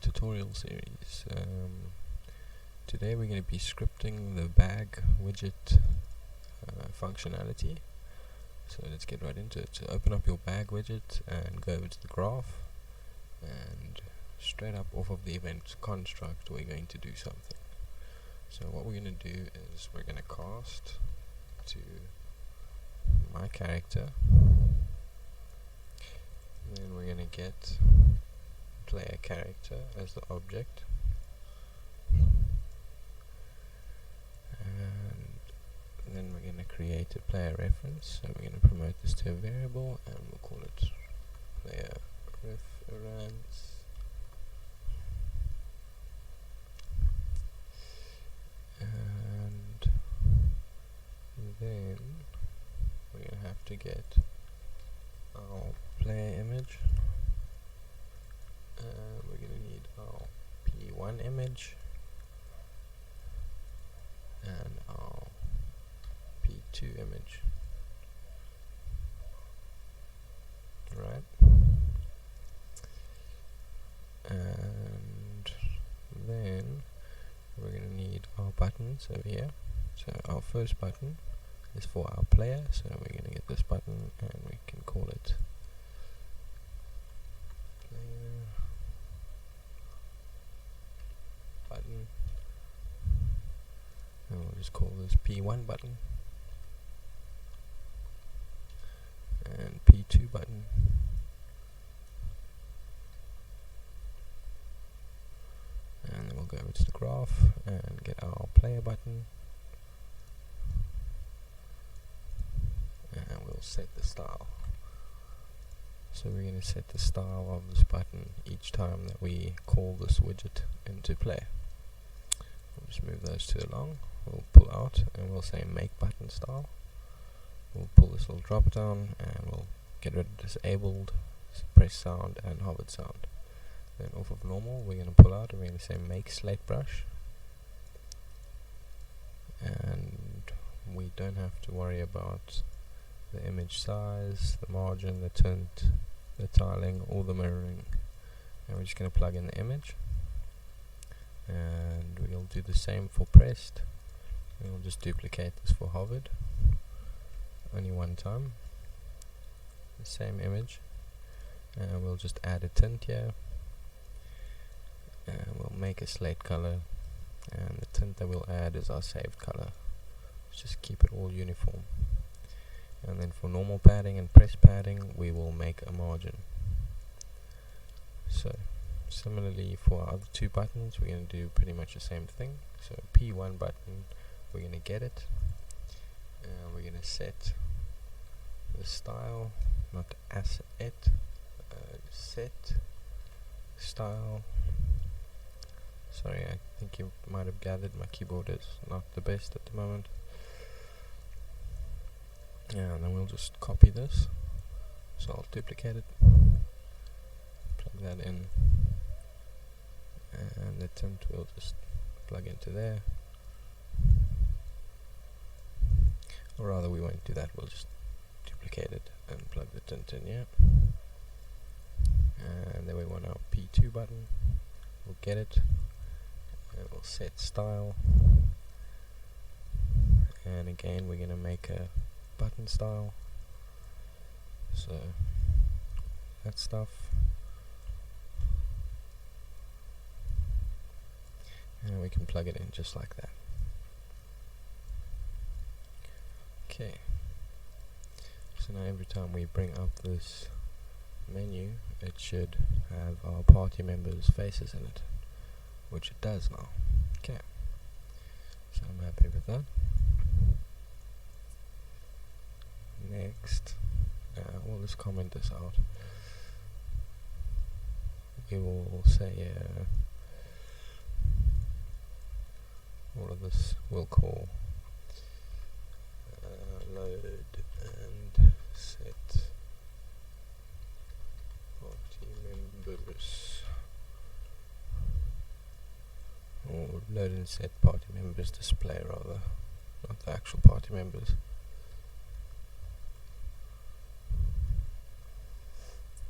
tutorial series. Today we're going to be scripting the bag widget functionality. So let's get right into it. So open up your bag widget and go over to the graph, and straight up off of the event construct we're going to do something. So what we're going to do is we're going to cast to my character, and then we're going to get player character as the object, and then we're going to create a player reference. So we're going to promote this to a variable and we'll call it player reference. And then we're going to have to get our player image, and we're going to need our P1 image and our P2 image. Right, and then we're going to need our buttons over here. So our first button is for our player, so we're going to get this button and we can call it player button, and we'll just call this P1 button and P2 button, and then we'll go over to the graph and get our player button, and we'll set the style. So we're going to set the style of this button each time that we call this widget into play. We'll just move those two along. We'll pull out and we'll say make button style. We'll pull this little drop down and we'll get rid of disabled, press sound and hovered sound. Then off of normal we're going to pull out and we're going to say make slate brush, and we don't have to worry about the image size, the margin, the tint, the tiling or the mirroring. And we're just going to plug in the image, and we'll do the same for pressed, and we'll just duplicate this for hovered only one time, the same image, and we'll just add a tint here, and we'll make a slate color, and the tint that we'll add is our saved color. Let's just keep it all uniform. And then for normal padding and press padding we will make a margin. So similarly for our other two buttons we're going to do pretty much the same thing. So P1 button, we're going to get it, and we're going to set the style, not asset, set style. Sorry, I think you might have gathered my keyboard is not the best at the moment. Yeah, and then we'll just copy this. So I'll duplicate it, plug that in, and the tint we'll just plug into there. Or rather, we won't do that, we'll just duplicate it and plug the tint in, yeah. And then we want our P2 button, we'll get it, and we'll set style, and again we're going to make a button style. So that stuff, and we can plug it in just like that. Okay, so now every time we bring up this menu it should have our party members' faces in it, which it does now. Okay, so I'm happy with that. Next, we'll just comment this out. We will say all of this we'll call load and set party members, or load and set party members display rather, not the actual party members.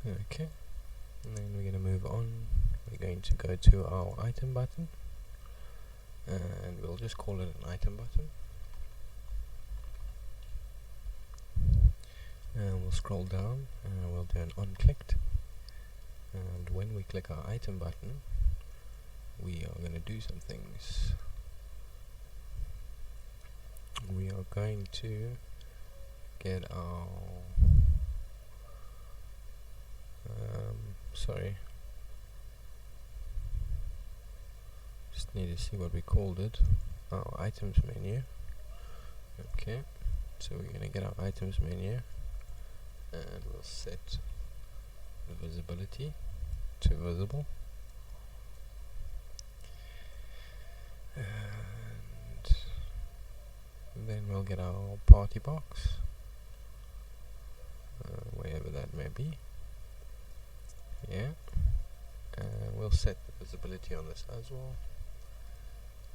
Okay, and then we're going to move on. We're going to go to our item button, and we'll just call it an item button. And we'll scroll down and we'll do an onClicked, and when we click our item button, we are going to do some things. We are going to get our just need to see what we called it, our items menu. Okay, so we're going to get our items menu, and we'll set the visibility to visible, and then we'll get our party box, wherever that may be. Yeah, and we'll set the visibility on this as well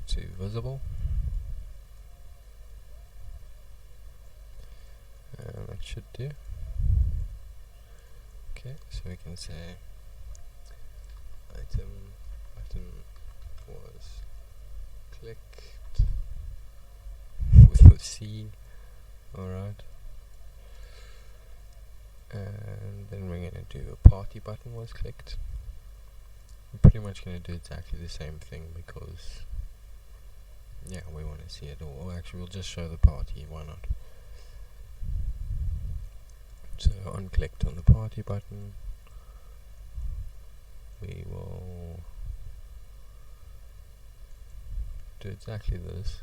to visible, and that should do. Okay, so we can say item button was clicked with the C. Alright, and then we're going to do a party button was clicked. We're pretty much going to do exactly the same thing because yeah, we want to see it all. Or actually, we'll just show the party, why not? So unclicked on the party button, we will do exactly this,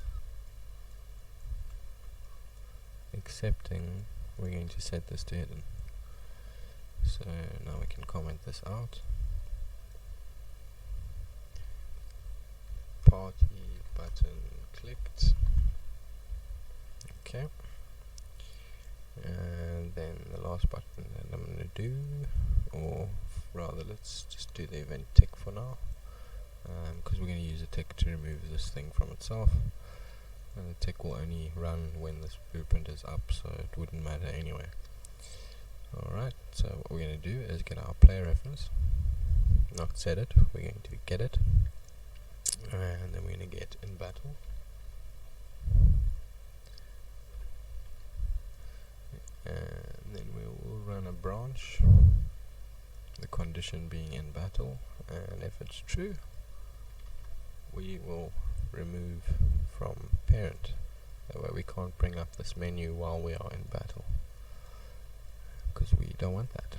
excepting we're going to set this to hidden. So now we can comment this out. Party button clicked. Okay. And then the last button that I'm going to do, or rather let's just do the event tick for now, because we're going to use a tick to remove this thing from itself, and the tick will only run when this blueprint is up, so it wouldn't matter anyway. Alright, so what we're going to do is get our player reference, not set it, we're going to get it, and then we're going to get in battle. And then we will run a branch, the condition being in battle, and if it's true, we will remove from parent. That way we can't bring up this menu while we are in battle, because we don't want that.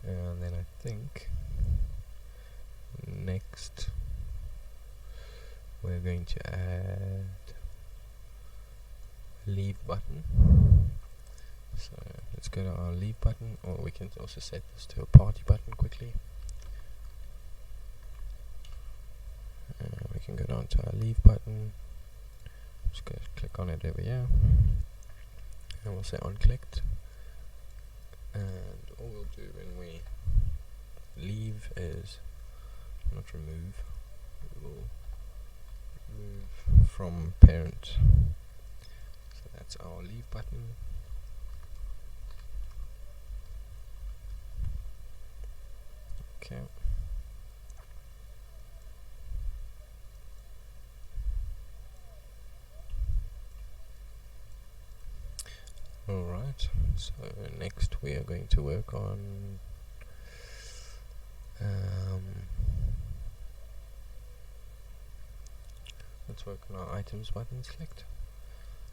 And then I think next we're going to add leave button. So let's go to our leave button, or we can also set this to a party button quickly. We can go down to our leave button, just go click on it over here, and we'll say unclicked. And all we'll do when we leave is not remove, we will remove from parent. So that's our leave button. Okay. Alright, so next we are going to work on let's work on our items buttons clicked.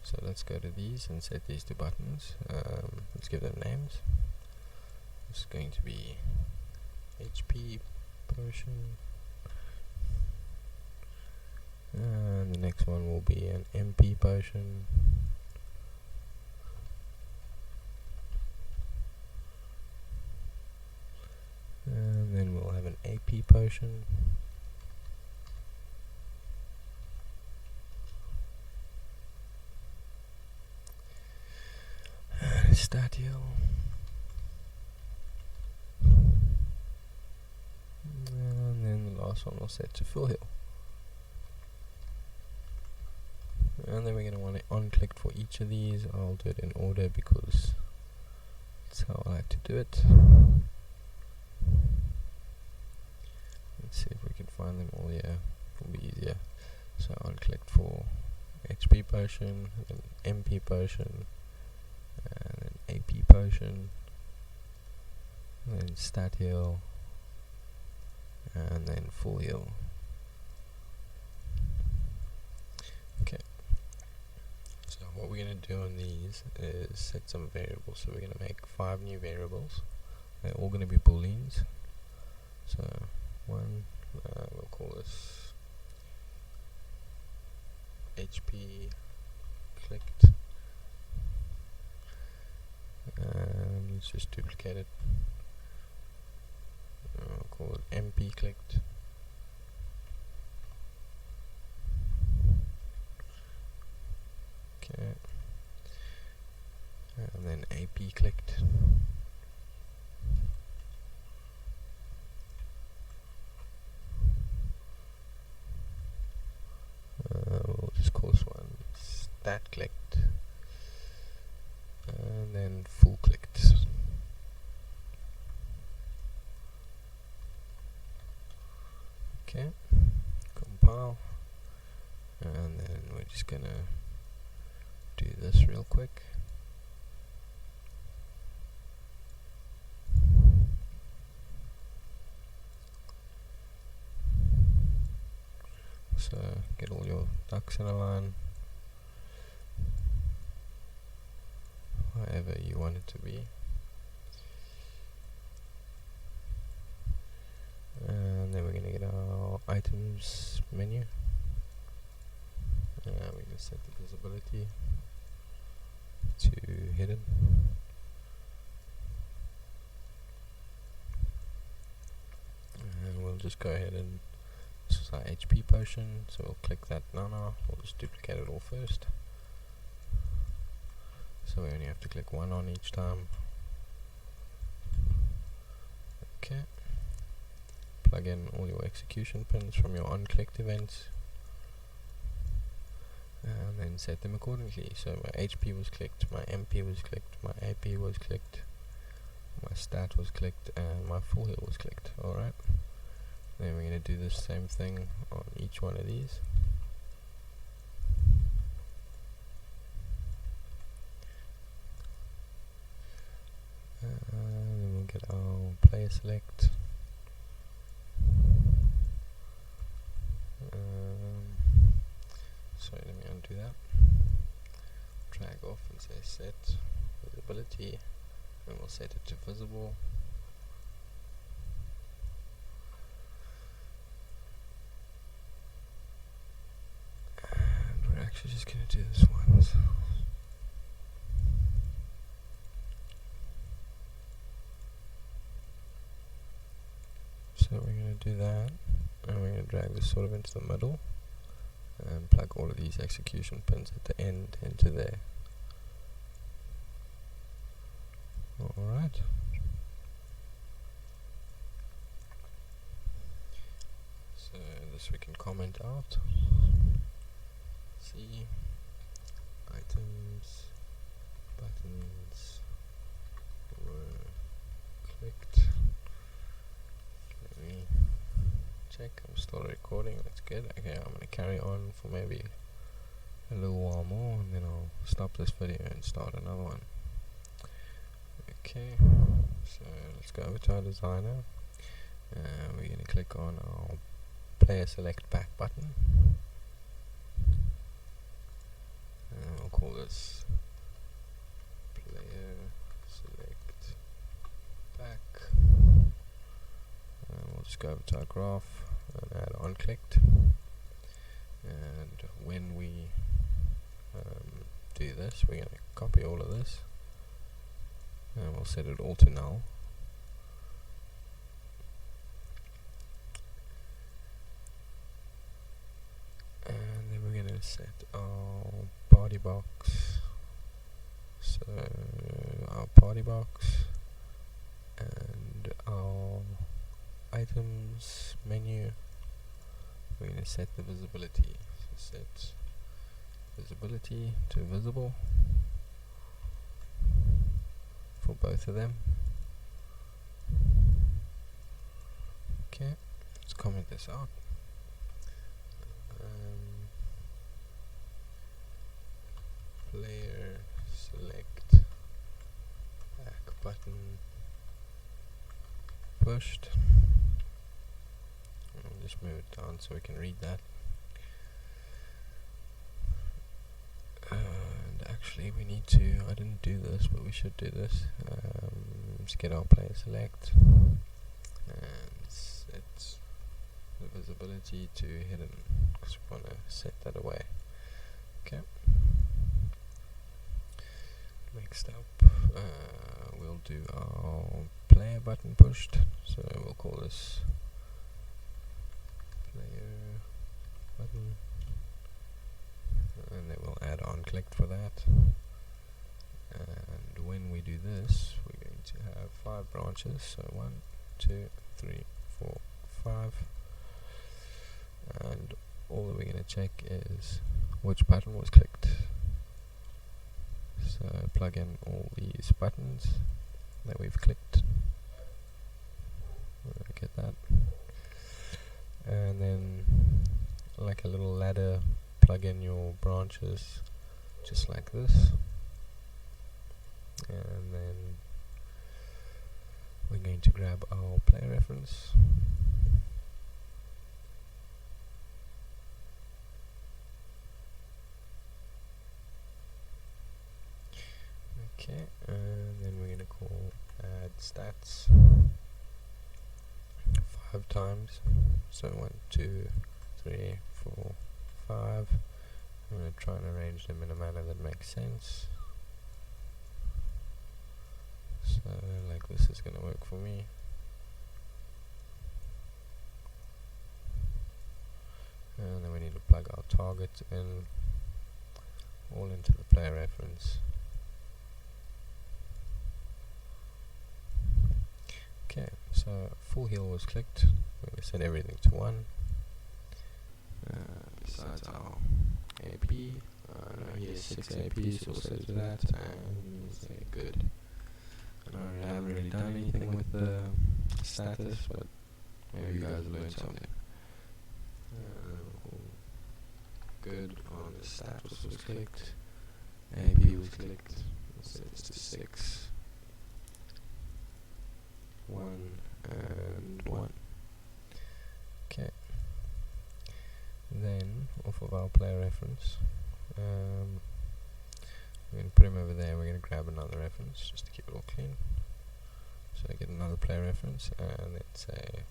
So let's go to these and set these to buttons. Let's give them names. This is going to be HP potion, and the next one will be an MP potion, and then we'll have an AP potion, and a stat heal, and then the last one we'll set to full heal. And then we're going to want it unclicked for each of these. I'll do it in order because that's how I like to do it. Let's see if we can find them all here. It'll be easier. So I'll click for HP potion, then MP potion, and then AP potion, and then stat heal, and then full heal. Okay. So what we're going to do on these is set some variables. So we're going to make 5 new variables. They're all going to be booleans. So one, we'll call this HP clicked, and let's just duplicate it. I'll call it MP clicked. Okay, and then AP clicked. We'll just call this one stat clicked, and then full clicked. Okay, compile, and then we're just gonna do this real quick. So get all your ducks in a line, however you want it to be. And then we're going to get our items menu. We're going to set the visibility to hidden. And we'll just go ahead and this is our HP potion, so we'll click that nano. We'll just duplicate it all first. So we only have to click 1 on each time. Okay. Plug in all your execution pins from your on-clicked events, and then set them accordingly. So my HP was clicked, my MP was clicked, my AP was clicked, my stat was clicked, and my full heal was clicked. Alright. Then we're going to do the same thing on each one of these. Then we'll get our player select. Sorry, let me undo that. Drag off and say set visibility, and we'll set it to visible. And we're actually just going to do this once. So we're going to do that, and we're going to drag this sort of into the middle, and plug all of these execution pins at the end into there. Alright. So this we can comment out. See, items, buttons were clicked. Let me check, I'm still recording, that's good. Okay, I'm going to carry on for maybe a little while more, and then I'll stop this video and start another one. Okay, so let's go over to our designer, and we're going to click on our player select back button, and we'll call this player select back, and we'll just go over to our graph and add on clicked, and when we do this, we're going to copy all of this, and we'll set it all to null. And then we're going to set our party box, so our party box and our items menu, we're going to set the visibility. So set visibility to visible for both of them. Okay, let's comment this out. Player select back button pushed. I'll just move it down so we can read that. And actually we need to, I didn't do this, but we should do this. Let's get our player select and set the visibility to hidden, because we want to set that away. Okay. Next up, we'll do our player button pushed, so we'll call this player button, and then we'll add on clicked for that. And when we do this, we're going to have 5 branches, so 1, 2, 3, 4, 5, and all that we're going to check is which button was clicked. So plug in all these buttons that we've clicked. Get that. And then, like a little ladder, plug in your branches just like this. And then we're going to grab our player reference. Okay, and then we're going to call add stats 5 times. So 1, 2, 3, 4, 5. I'm going to try and arrange them in a manner that makes sense. So like this is going to work for me. And then we need to plug our target in, all into the player reference. Okay, so full heal was clicked. We're going to set everything to 1. Besides our AP, no, he has 6 AP, so we'll set it to that, and say good. I haven't really done anything with the status, but maybe you guys have learned something. Good on the status was clicked, AP was clicked, let's set this to 6. 1 and 1. Okay. Then, off of our player reference, we're going to put him over there. We're going to grab another reference just to keep it all clean. So I get another player reference, and then say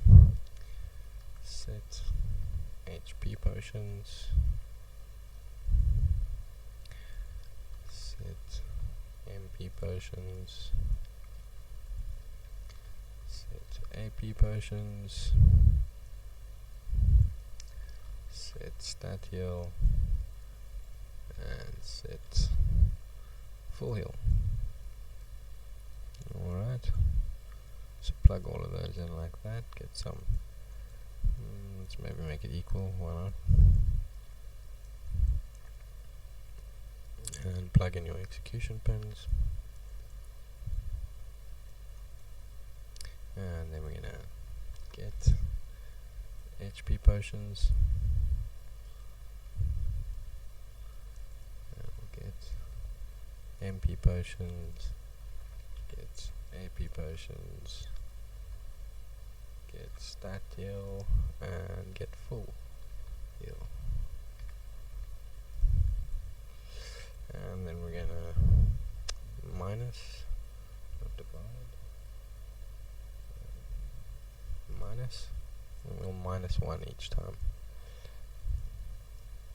set HP potions, set MP potions, set AP potions, set stat heal, and set full heal. Alright, so plug all of those in like that, get some, let's maybe make it equal, why not? And plug in your execution pins. And then we're gonna get HP potions. And we'll get MP potions. Get AP potions. Get stat heal and get full heal. And then we're gonna minus, not divide. Minus, and we'll minus 1 each time.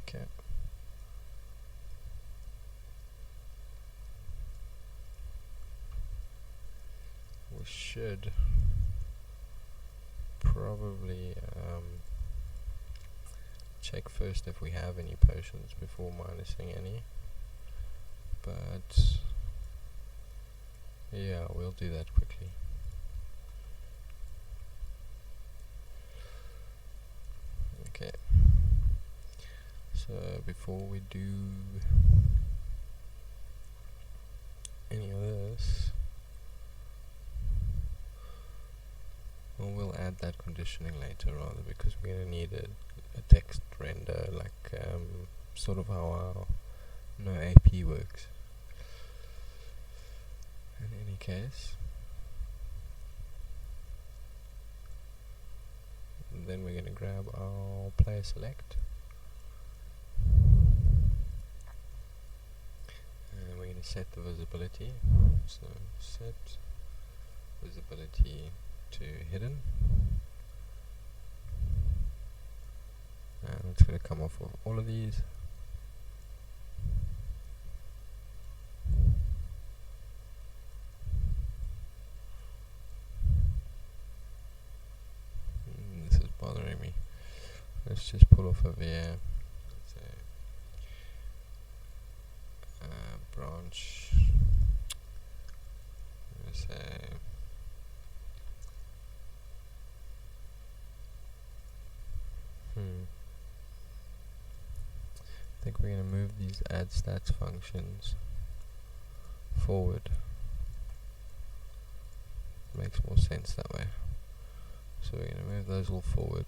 Okay. We should probably check first if we have any potions before minusing any. But yeah, we'll do that quickly. Okay, so before we do any of this, Or we'll add that conditioning later rather, because we're going to need a text render, like sort of how our no AP works. In any case, then we're going to grab our player select, and we're going to set the visibility. So set visibility to hidden, and it's going to come off of all of these. This is bothering me. Let's just pull off over here. Let's say branch. Let's say I think we're going to move these add stats functions forward. Makes more sense that way. So we're going to move those all forward.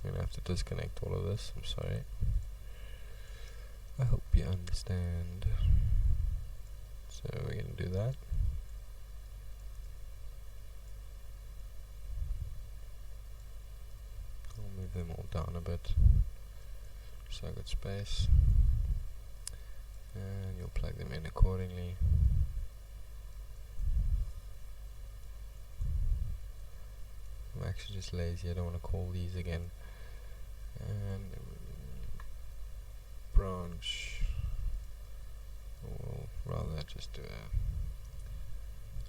I'm going to have to disconnect all of this, I'm sorry. I hope you understand. So we're going to do that. I'll move them all down a bit so I got space, and you'll plug them in accordingly. I'm actually just lazy, I don't want to call these again. And branch, or rather just do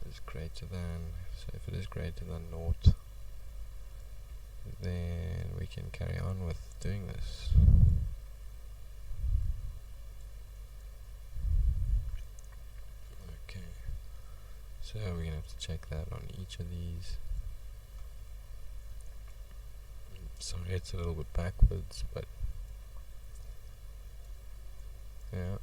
is greater than. So if it is greater than 0, then we can carry on with doing this. Okay, so we're going to have to check that on each of these. Sorry, it's a little bit backwards, but yeah.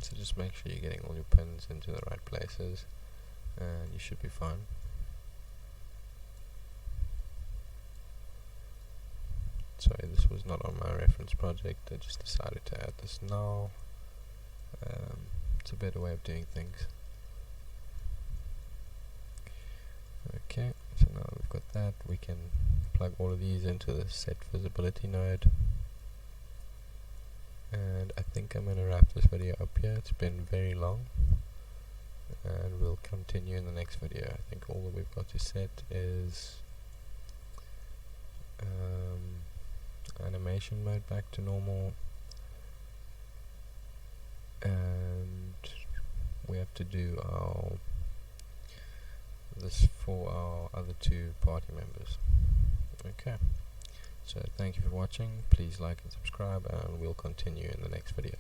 So just make sure you're getting all your pins into the right places, and you should be fine. Sorry, this was not on my reference project, I just decided to add this now. It's a better way of doing things. Okay, so now we've got that, we can plug all of these into the set visibility node. And I think I'm going to wrap this video up here. It's been very long, and we'll continue in the next video. I think all that we've got to set is animation mode back to normal, and we have to do this for our other two party members. Okay, so thank you for watching. Please like and subscribe, and we'll continue in the next video.